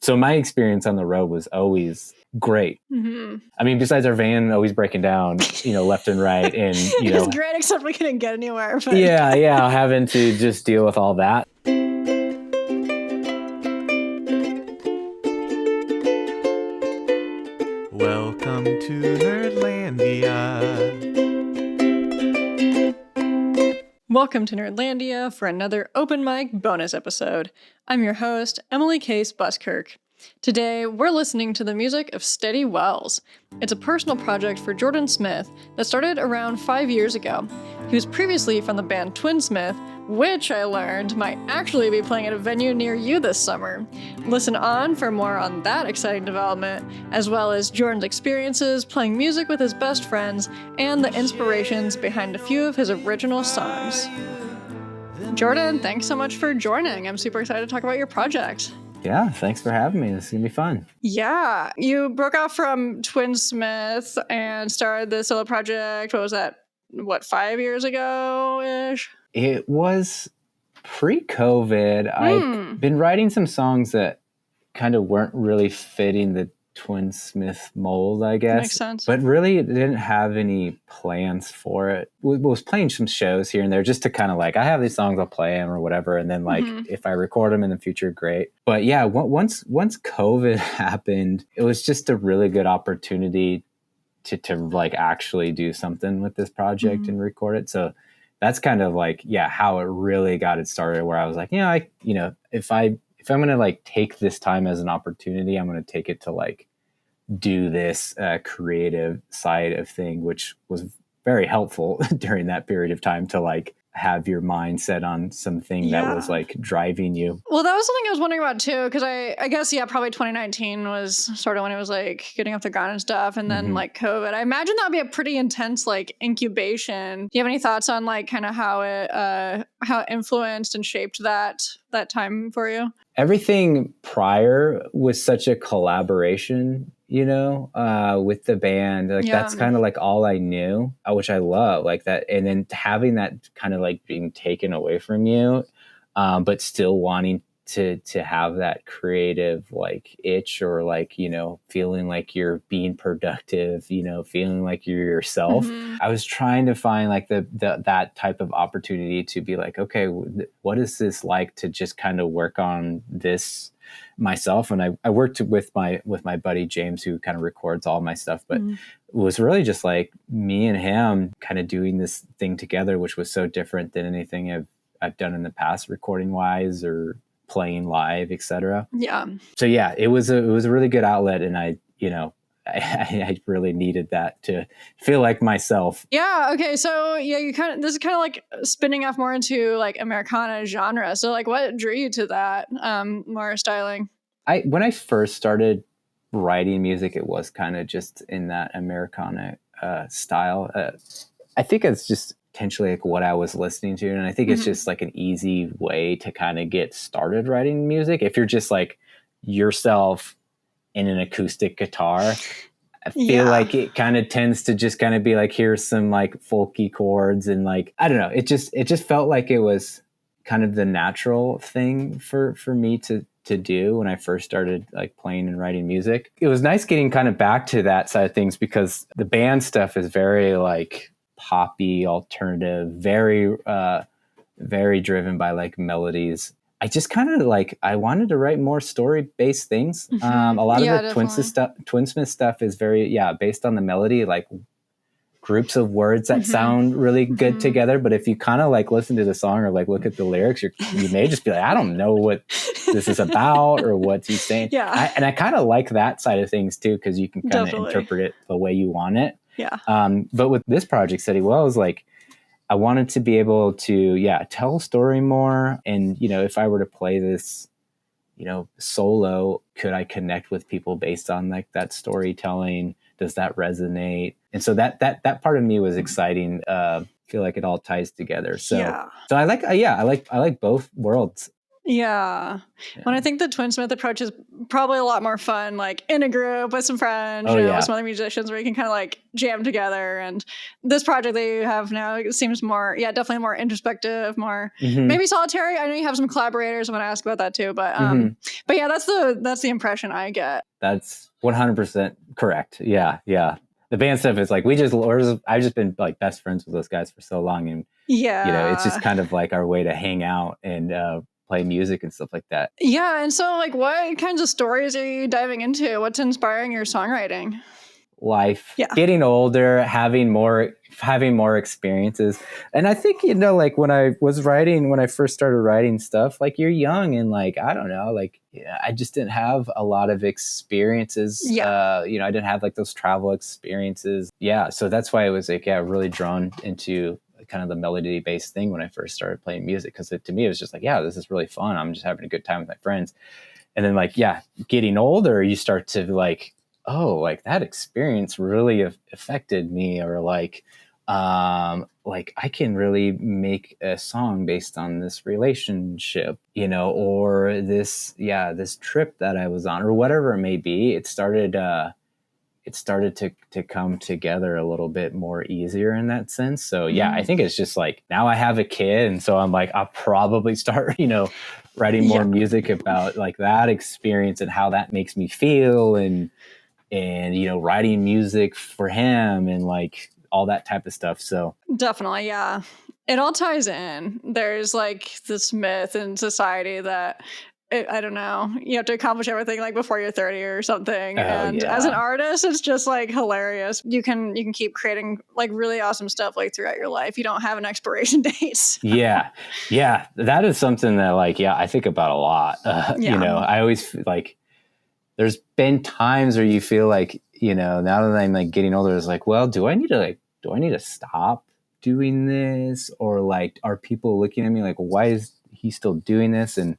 So my experience on the road was always great. Mm-hmm. I mean, besides our van always breaking down, left and right, and It was great, except we couldn't get anywhere. But... yeah, having to just deal with all that. Welcome to Nerdlandia. Welcome to Nerdlandia for another open mic bonus episode. I'm your host, Emily Case Buskirk. Today, we're listening to the music of Steady Wells. It's a personal project for Jordan Smith that started around 5 years ago. He was previously from the band Twinsmith, which I learned might actually be playing at a venue near you this summer. Listen on for more on that exciting development, as well as Jordan's experiences playing music with his best friends and the inspirations behind a few of his original songs. Jordan, thanks so much for joining. I'm super excited to talk about your project. Yeah, thanks for having me. This is going to be fun. Yeah, you broke off from Twinsmith and started the solo project. What was that? 5 years ago-ish? It was pre-COVID. I've been writing some songs that kind of weren't really fitting the Twinsmith mold, I guess. Makes sense. But really, it didn't have any plans for it. Was playing some shows here and there just to kind of I have these songs, I'll play them or whatever. And then if I record them in the future, great. But yeah, once COVID happened, it was just a really good opportunity to actually do something with this project and record it. So that's kind of how it really got it started, where I was if I'm going to take this time as an opportunity, I'm going to take it to do this creative side of thing, which was very helpful during that period of time to have your mind set on something that was driving you. Well, that was something I was wondering about too, because I guess, probably 2019 was sort of when it was getting off the ground and stuff. And then COVID, I imagine that'd be a pretty intense incubation. Do you have any thoughts on kind of how it influenced and shaped that time for you? Everything prior was such a collaboration, with the band. That's kind of all I knew, which I love, that. And then having that kind of being taken away from you, but still wanting to have that creative itch, or feeling like you're being productive, feeling like you're yourself. I was trying to find that type of opportunity to be okay, what is this like to just kind of work on this myself. And I worked with my buddy James, who kind of records all my stuff, but it was really just me and him kind of doing this thing together, which was so different than anything I've done in the past, recording wise or playing live, etc. Yeah. So yeah, it was a really good outlet, and I really needed that to feel like myself. Yeah. Okay. So yeah, this is kind of spinning off more into Americana genre. So what drew you to that more styling? When I first started writing music, it was kind of just in that Americana style. I think it's just potentially what I was listening to, and I think it's just an easy way to kind of get started writing music if you're just yourself in an acoustic guitar. I feel it kind of tends to just kind of be here's some folky chords, and I don't know, it just felt like it was kind of the natural thing for me to do when I first started playing and writing music. It was nice getting kind of back to that side of things, because the band stuff is very poppy, alternative, very very driven by melodies. I just kind of I wanted to write more story-based things. A lot of the Twinsmith stuff is very based on the melody, groups of words that sound really good together. But if you kind of listen to the song or look at the lyrics, you may just be I don't know what this is about or what he's saying. Yeah. And I kind of like that side of things too, because you can kind of interpret it the way you want it. Yeah. But with this project, Steady Wells, I wanted to be able to, tell a story more. And, if I were to play this, solo, could I connect with people based on that storytelling? Does that resonate? And so that part of me was exciting. I feel like it all ties together. So I like both worlds. Yeah. Yeah. When I think the Twinsmith approach is probably a lot more fun, like in a group with some friends, Oh, with yeah. some other musicians where you can kind of like jam together. And this project that you have now, it seems more, definitely more introspective, more maybe solitary. I know you have some collaborators. I'm going to ask about that too, but yeah, that's the impression I get. That's 100% correct. Yeah. The band stuff is like I've just been like best friends with those guys for so long, and it's just kind of like our way to hang out and play music and stuff like that. Yeah, and so like, what kinds of stories are you diving into? What's inspiring your songwriting? Life, getting older, having more experiences. And I think, like when I first started writing stuff, like you're young and like, I don't know, like I just didn't have a lot of experiences. I didn't have like those travel experiences. Yeah. So that's why I was like, really drawn into kind of the melody based thing when I first started playing music. Cause to me, it was just like, this is really fun. I'm just having a good time with my friends. And then like, getting older, you start to like, oh, like that experience really affected me, or like I can really make a song based on this relationship, or this trip that I was on, or whatever it may be. It started to come together a little bit more easier in that sense. So I think it's just like now I have a kid, and so I'm like, I'll probably start, writing more music about like that experience and how that makes me feel, and writing music for him and like all that type of stuff. So definitely, yeah, it all ties in. There's like this myth in society that I don't know, you have to accomplish everything like before you're 30 or something. And as an artist, it's just like hilarious. You can keep creating like really awesome stuff like throughout your life. You don't have an expiration date. Yeah, that is something that like I think about a lot. I always like. There's been times where you feel like, now that I'm like getting older, it's like, well, do I need to stop doing this? Or like, are people looking at me like, why is he still doing this? And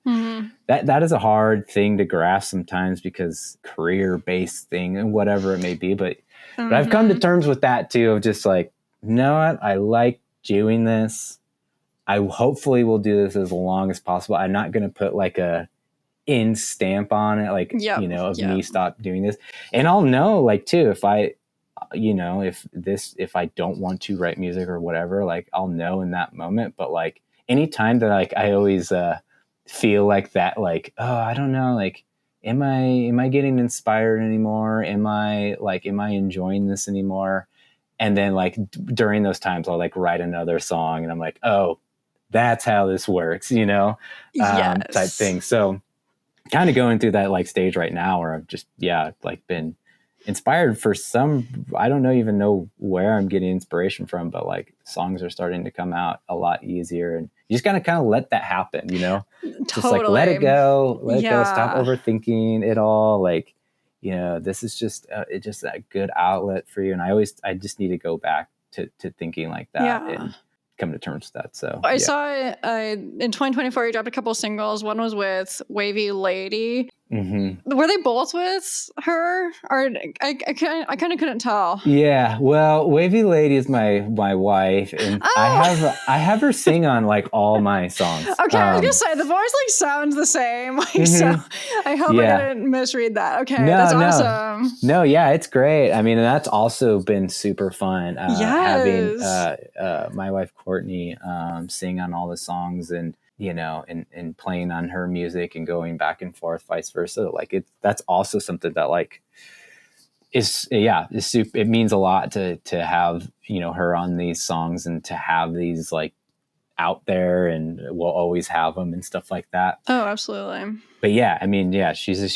that is a hard thing to grasp sometimes, because career-based thing and whatever it may be. But I've come to terms with that too, of just like, you know what? I like doing this. I hopefully will do this as long as possible. I'm not going to put like a in stamp on it, like, me stop doing this. And I'll know like too, if I, if I don't want to write music or whatever, like I'll know in that moment. But like anytime that like, I always feel like that, like, oh, I don't know, like, am I getting inspired anymore? Am I enjoying this anymore? And then like during those times, I'll like write another song and I'm like, oh, that's how this works, type thing. So kind of going through that like stage right now where I've just like been inspired for some, I don't even know where I'm getting inspiration from, but like songs are starting to come out a lot easier, and you just gotta kind of let that happen, just like let it go, stop overthinking it all. Like, this is just it's just a good outlet for you. And I just need to go back to thinking like that and come to terms with that. So I saw in 2024 you dropped a couple singles. One was with Wavy Lady. Were they both with her, or I kind of couldn't tell? Yeah, well, Wavy Lady is my wife, and I have her sing on like all my songs. Okay, I was gonna say the voice like sounds the same, like, so I hope I didn't misread that. Okay, that's awesome. No, it's great. I mean, that's also been super fun. Having my wife Courtney sing on all the songs, and and playing on her music and going back and forth, vice versa. Like that's also something that like it means a lot to have, her on these songs, and to have these like out there, and we'll always have them and stuff like that. Oh, absolutely. But I mean, she's a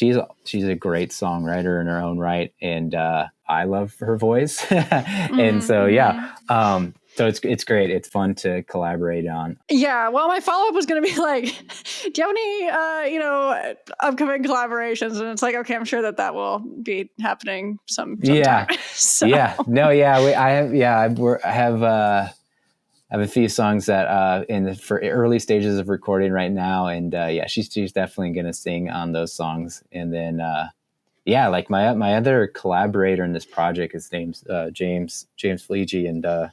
great songwriter in her own right. And I love her voice. And so, so it's great. It's fun to collaborate on. Yeah. Well, my follow-up was going to be like, do you have any, upcoming collaborations? And it's like, okay, I'm sure that will be happening sometime. Yeah. So. Yeah. No, I have a few songs that for early stages of recording right now. And she's definitely going to sing on those songs. And then, like my other collaborator in this project, his name's James Fleege, and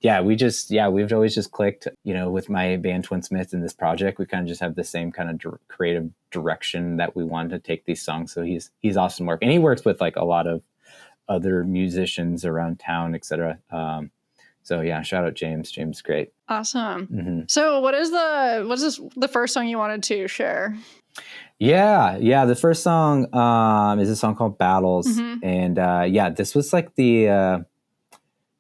we've always just clicked, with my band Twinsmith and this project. We kind of just have the same kind of creative direction that we wanted to take these songs. So he's awesome work, and he works with like a lot of other musicians around town, etc. So yeah, shout out James. James is great. Awesome. Mm-hmm. So what is the first song you wanted to share? Yeah. The first song is a song called Battles, Mm-hmm. and this was like the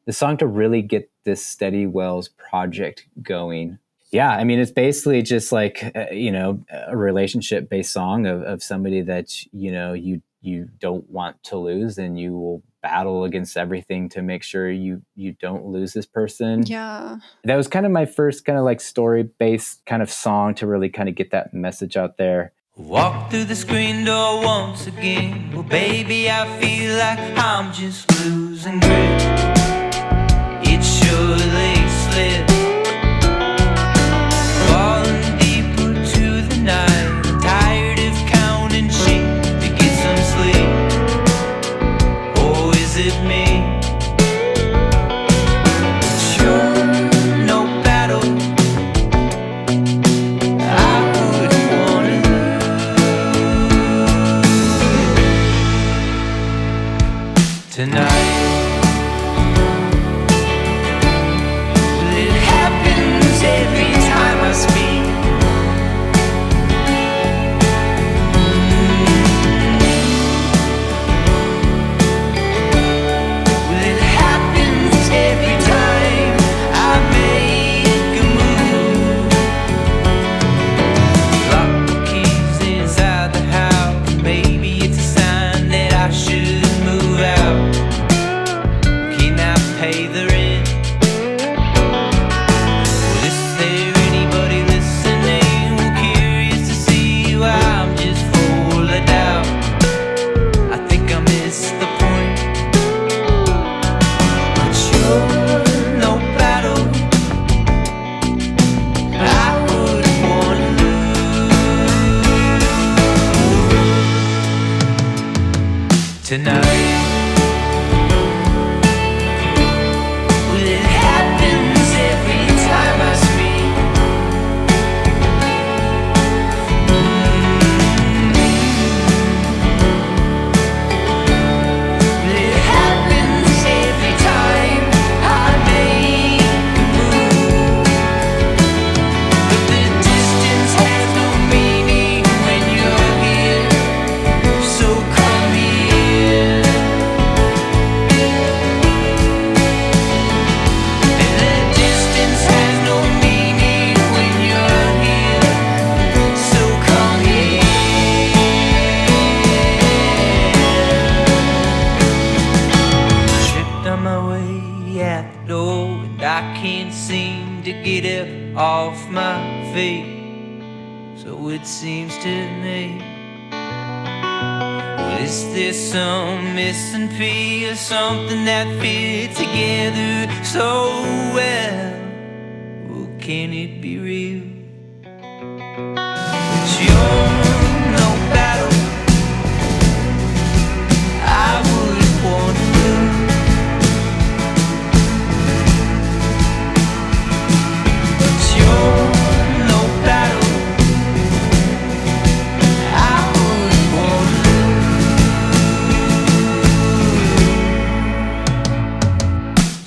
song to really get this Steady Wells project going. Yeah, I mean, it's basically just like a relationship based song of somebody that you don't want to lose, and you will battle against everything to make sure you don't lose this person. Yeah. That was kind of my first kind of like story based kind of song to really kind of get that message out there. Walk through the screen door once again. Well, baby, I feel like I'm just losing grip. It surely slipped. Falling deeper to the night. I'm tired of counting sheep to get some sleep. Or is it me? Sure, no battle I would want to lose tonight. Every time I speak, well, it happens every time I make a move. Lock the keys inside the house. Maybe it's a sign that I should move out. Can I pay the rent? Tonight, well, it happens every time I speak. Well, it happens every time I make a move. But the distance has no meaning when you're here. So come here. I can't seem to get it off my feet. So it seems to me, well, is there some missing piece, something that fits together so well? Well, can it be real? But you're no battle I would want to lose.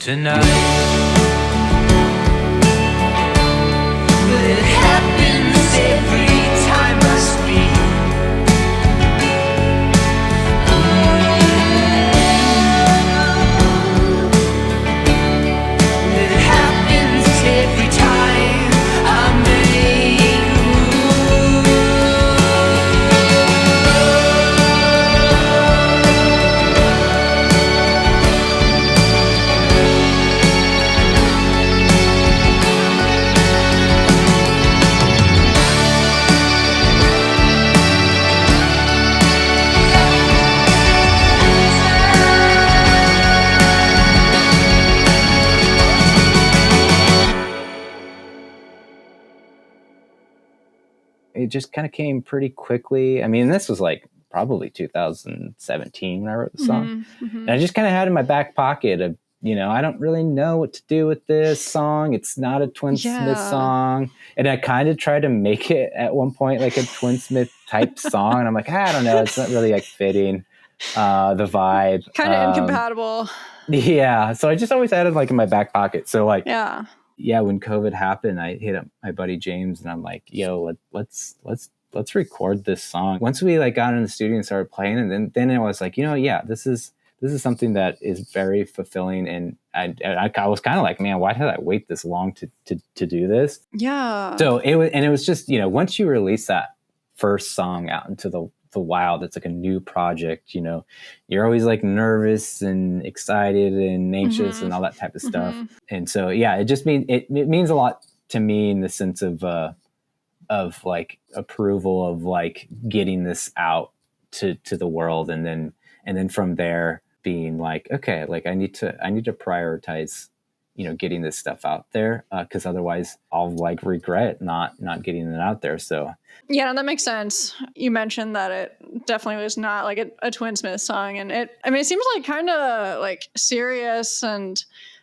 Tonight, well, it happens every time I speak. It happens every time I make a move. It just kind of came pretty quickly. I mean, this was like probably 2017 when I wrote the song. Mm-hmm. And I just kind of had in my back pocket I don't really know what to do with this song. It's not a Twinsmith song. And I kind of tried to make it at one point like a Twinsmith type song. And I'm like, I don't know. It's not really like fitting the vibe. Kind of incompatible. Yeah. So I just always had it like in my back pocket. So like, yeah, when COVID happened, I hit up my buddy James and I'm like, yo, let's record this song. Once we like got in the studio and started playing, and then it was like, this is something that is very fulfilling. And I was kind of like, man, why did I wait this long to do this? Yeah. So it was just, once you release that first song out into the wild, it's like a new project, you're always like nervous and excited and anxious and all that type of stuff. And so, it just means, it means a lot to me in the sense of like approval of like getting this out to the world. And then from there being like, okay, like I need to prioritize, getting this stuff out there. 'Cause otherwise I'll like regret not getting it out there. So yeah, no, that makes sense. You mentioned that it definitely was not like a Twinsmith song, and it seems like kind of like serious, and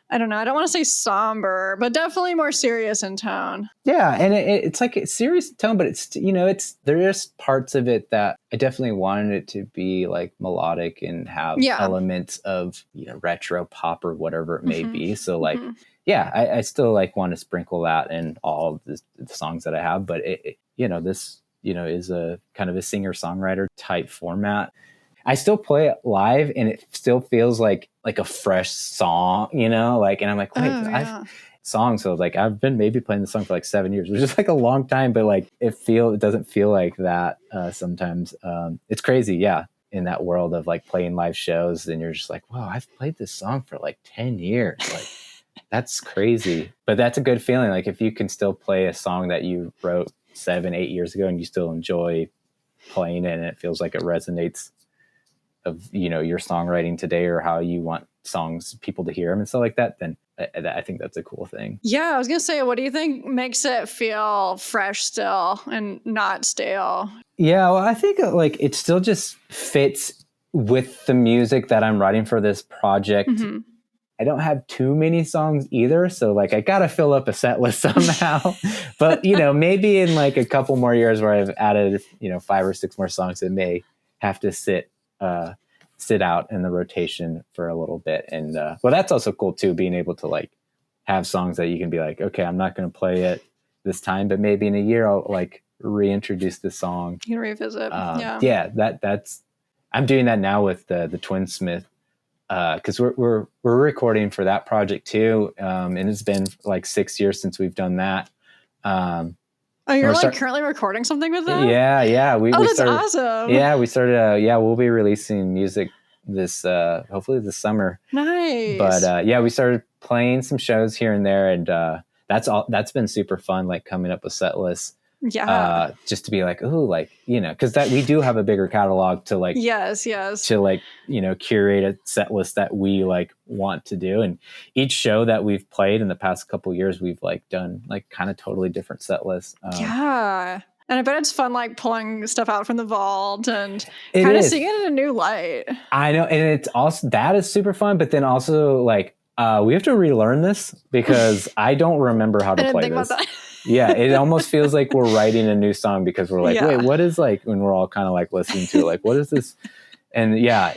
I don't know, I don't want to say somber, but definitely more serious in tone. Yeah, and it's like it's serious in tone, but it's there's parts of it that I definitely wanted it to be like melodic and have elements of retro pop or whatever it may be. So like I still like want to sprinkle that in all of the songs that I have, but this is a kind of a singer-songwriter type format. I still play it live and it still feels like a fresh song, and I'm like, wait, songs. So like I've been maybe playing the song for like 7 years, which is like a long time, but like it doesn't feel like that sometimes. It's crazy, in that world of like playing live shows, and you're just like, wow, I've played this song for like 10 years. Like that's crazy. But that's a good feeling. Like if you can still play a song that you wrote 7-8 years ago and you still enjoy playing it, and it feels like it resonates of your songwriting today or how you want people to hear them and stuff like that, then I think that's a cool thing. Yeah, I was gonna say, what do you think makes it feel fresh still and not stale? Yeah, well, I think like it still just fits with the music that I'm writing for this project. I don't have too many songs either, so like I gotta fill up a set list somehow. But maybe in like a couple more years where I've added 5 or 6 more songs, it may have to sit out in the rotation for a little bit. And well, that's also cool too, being able to like have songs that you can be like, okay, I'm not going to play it this time, but maybe in a year I'll like reintroduce the song. You can revisit. That's I'm doing that now with the Twinsmith, because we're recording for that project too, and it's been like 6 years since we've done that. Oh, you're like currently recording something with them? Yeah. That's awesome. Yeah, we started. We'll be releasing music this hopefully this summer. Nice. But we started playing some shows here and there, and that's been super fun. Like coming up with set lists. Yeah. Just to be like, oh, like because that we do have a bigger catalog to like. Yes. To like curate a set list that we like want to do, and each show that we've played in the past couple of years, we've like done like kind of totally different set lists. And I bet it's fun like pulling stuff out from the vault and kind of seeing it in a new light. I know, and it's also that is super fun, but then also like we have to relearn this because I don't remember how to play this. Yeah, it almost feels like we're writing a new song because we're like, wait, what is like when we're all kind of like listening to it, like what is this? And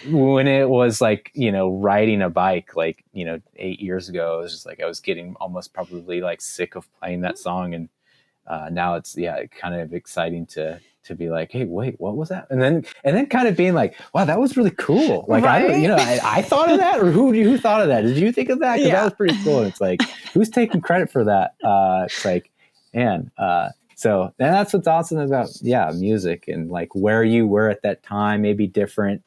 when it was like riding a bike like 8 years ago, it was just like I was getting almost probably like sick of playing that song, and now it's kind of exciting to be like, hey, wait, what was that? And then kind of being like, wow, that was really cool. Like I thought of that, or who thought of that? Did you think of that? Because that was pretty cool. And it's like, who's taking credit for that? It's like. And so that's what's awesome about music, and like where you were at that time may be different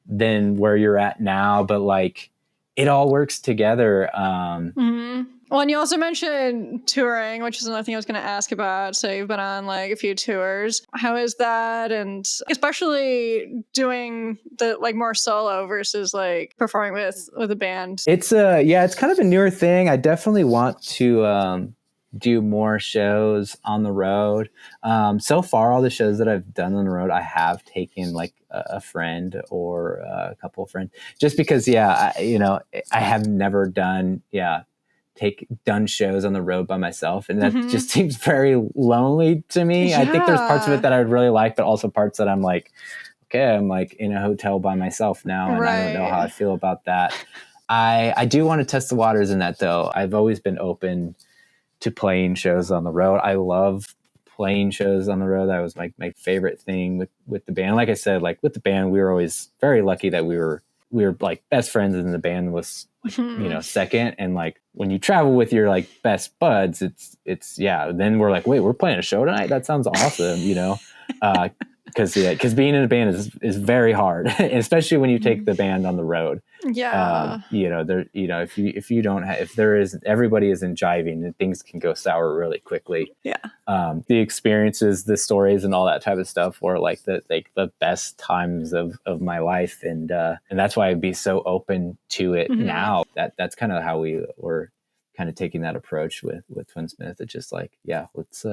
than where you're at now, but like it all works together. Well, and you also mentioned touring, which is another thing I was going to ask about. So you've been on like a few tours. How is that? And especially doing the like more solo versus like performing with a band. It's it's kind of a newer thing. I definitely want to do more shows on the road. So far, all the shows that I've done on the road, I have taken like a friend or a couple of friends, just because, I have never done, done shows on the road by myself, and that just seems very lonely to me. I think there's parts of it that I would really like, but also parts that I'm like, okay, I'm like in a hotel by myself now, and I don't know how I feel about that. I do want to test the waters in that, though. I've always been open to playing shows on the road. I love playing shows on the road. That was my favorite thing with the band. Like I said, like with the band, we were always very lucky that we were like best friends, and the band was like, second. And like when you travel with your like best buds, it's then we're like, wait, we're playing a show tonight? That sounds awesome, because being in a band is very hard, especially when you take the band on the road. If everybody isn't jiving, then things can go sour really quickly. The experiences, the stories, and all that type of stuff were like the best times of my life, and that's why I'd be so open to it now. That's kind of how we were kind of taking that approach with Twinsmith. It's just like, let's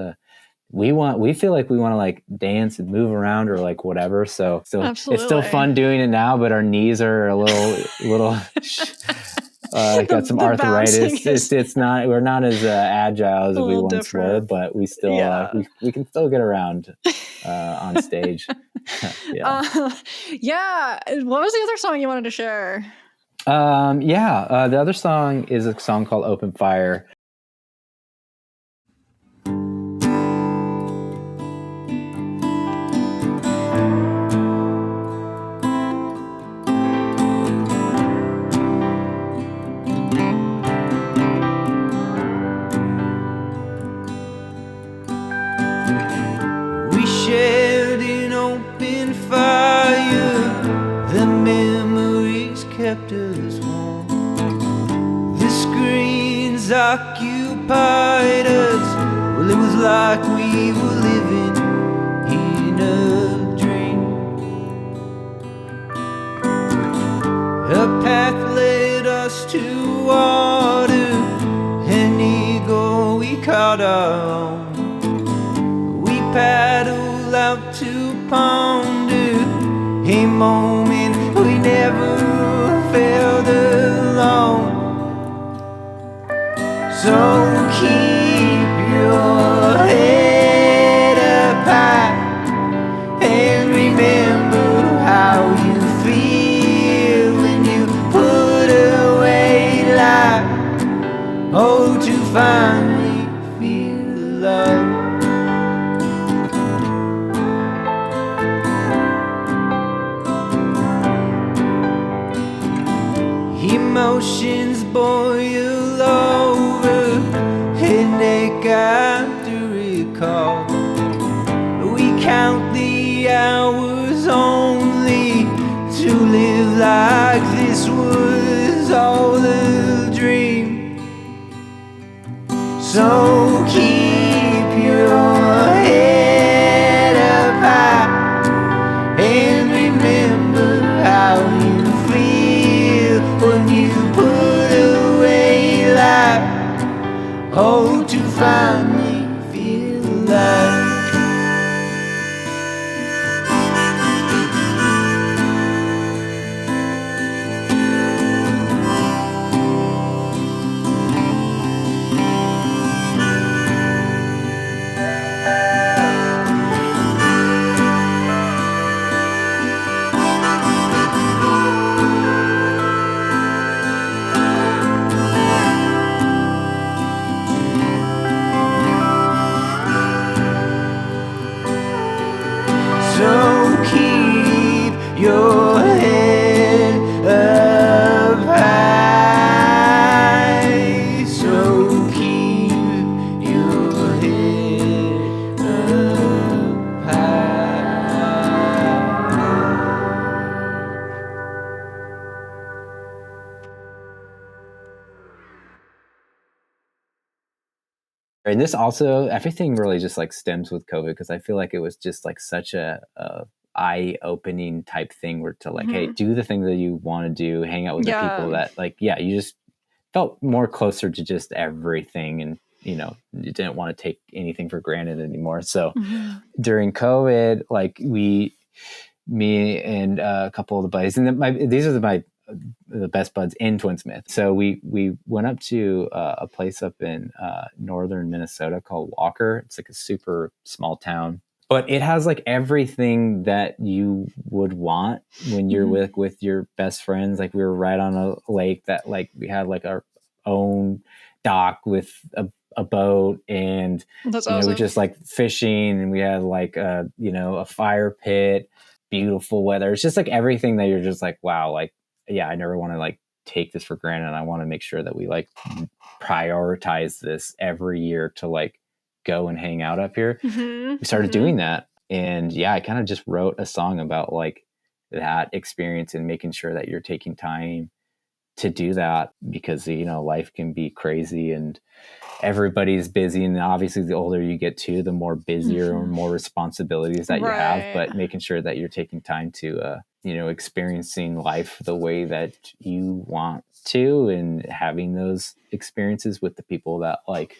we feel like we want to like dance and move around or like whatever. So it's still fun doing it now, but our knees are a little got some arthritis. It's not, we're not as agile as we once were, but we still we can still get around on stage. What was the other song you wanted to share? The other song is a song called Open Fire. Shared an open fire, the memories kept us warm. The screens occupied us, well, it was like we were living in a dream. A path led us to water, an eagle we caught our own. We paddled out to ponder a moment we never felt alone. So keep your head up high and remember how you feel when you put away life. Oh, to finally feel love. Emotions boil over, and they got to recall. We count the hours only to live like this was all a dream. So keep your head up high and remember how you feel when you put away life. Oh, to finally feel alive. So keep your head up high. So keep your head up high. And this also, everything really just like stems with COVID, because I feel like it was just like such a eye-opening type thing where to like, hey, do the thing that you want to do, hang out with the people that like, you just felt more closer to just everything. And you didn't want to take anything for granted anymore. So during COVID, like me and a couple of the buddies, and these are the best buds in Twinsmith. So we went up to a place up in northern Minnesota called Walker. It's like a super small town, but it has like everything that you would want when you're with your best friends. Like we were right on a lake that like we had like our own dock with a boat, and That's awesome. we're just like fishing, and we had like a fire pit, beautiful weather. It's just like everything that you're just like, wow, like, yeah, I never want to like take this for granted. I want to make sure that we like prioritize this every year to like go and hang out up here. We started doing that. And yeah, I kind of just wrote a song about like that experience and making sure that you're taking time to do that, because life can be crazy and everybody's busy, and obviously the older you get too, the more busier or more responsibilities that you have, but making sure that you're taking time to experiencing life the way that you want to, and having those experiences with the people that like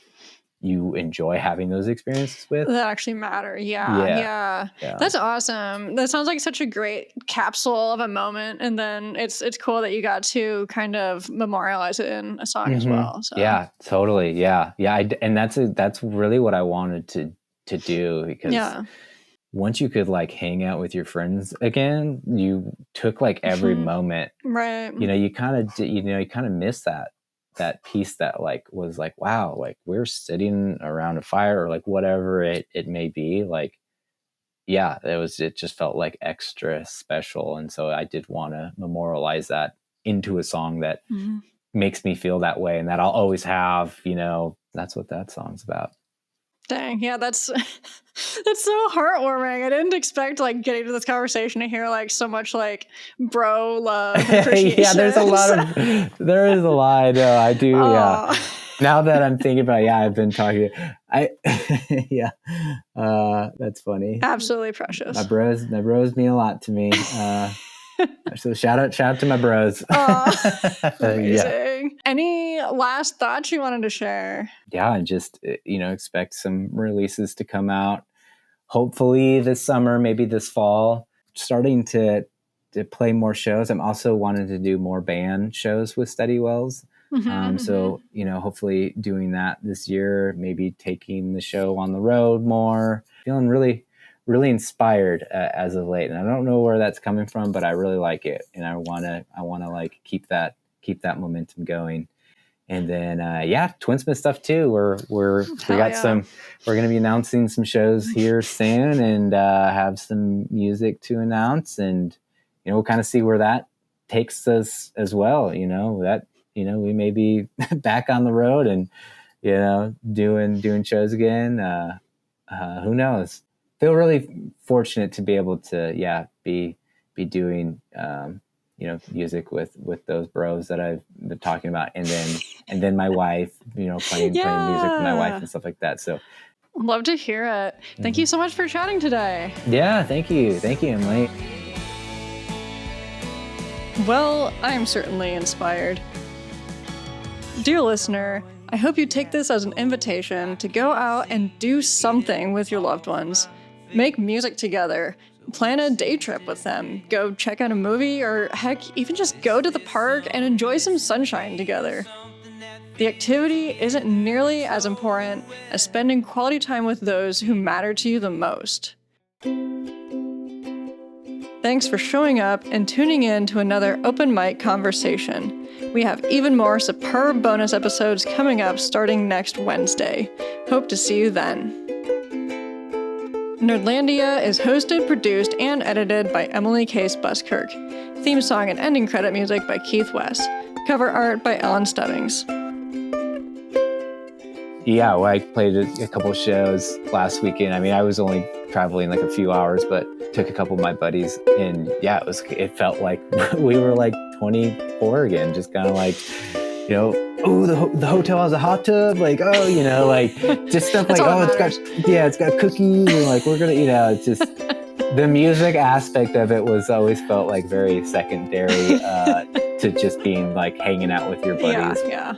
you enjoy having those experiences with, that actually matter. Yeah. That's awesome. That sounds like such a great capsule of a moment, and then it's cool that you got to kind of memorialize it in a song as well. So. Yeah, totally. Yeah. And that's really what I wanted to do, because once you could like hang out with your friends again, you took like every moment, right? You kind of miss that piece that like was like, wow, like we're sitting around a fire, or like whatever it may be. Like, yeah, it just felt like extra special. And so I did want to memorialize that into a song that makes me feel that way, and that I'll always have. That's what that song's about. Dang, yeah, that's so heartwarming. I didn't expect like getting to this conversation to hear like so much like bro love and appreciation. Yeah, there is a lot. I know, I do. Yeah. Now that I'm thinking about it, I've been talking. That's funny. Absolutely precious. My bros mean a lot to me. So shout out to my bros. Amazing. Any last thoughts you wanted to share? Yeah, and just expect some releases to come out. Hopefully this summer, maybe this fall. Starting to play more shows. I'm also wanting to do more band shows with Steady Wells. So hopefully doing that this year. Maybe taking the show on the road more. Feeling really inspired as of late, and I don't know where that's coming from, but I really like it, and I want to like keep that momentum going. And then Twinsmith stuff too. We're going to be announcing some shows here soon, and have some music to announce, and we'll kind of see where that takes us as well. We may be back on the road and doing shows again. Who knows? Feel really fortunate to be able to be doing music with those bros that I've been talking about, and then my wife, playing music with my wife and stuff like that. So love to hear it. Thank you so much for chatting today. Yeah, thank you, Emily. Well, I'm certainly inspired. Dear listener, I hope you take this as an invitation to go out and do something with your loved ones. Make music together. Plan a day trip with them. Go check out a movie, or heck, even just go to the park and enjoy some sunshine together. The activity isn't nearly as important as spending quality time with those who matter to you the most. Thanks for showing up and tuning in to another open mic conversation. We have even more superb bonus episodes coming up starting next Wednesday. Hope to see you then. Nerdlandia is hosted, produced, and edited by Emily Case Buskirk. Theme song and ending credit music by Keith West. Cover art by Ellen Stubbings. Yeah, well, I played a couple shows last weekend. I mean, I was only traveling like a few hours, but took a couple of my buddies, and yeah, it felt like we were like 24 again, just kind of like, the hotel has a hot tub, like, like just stuff like, it's got cookies, and like we're gonna, it's just the music aspect of it was always felt like very secondary to just being like hanging out with your buddies. Yeah.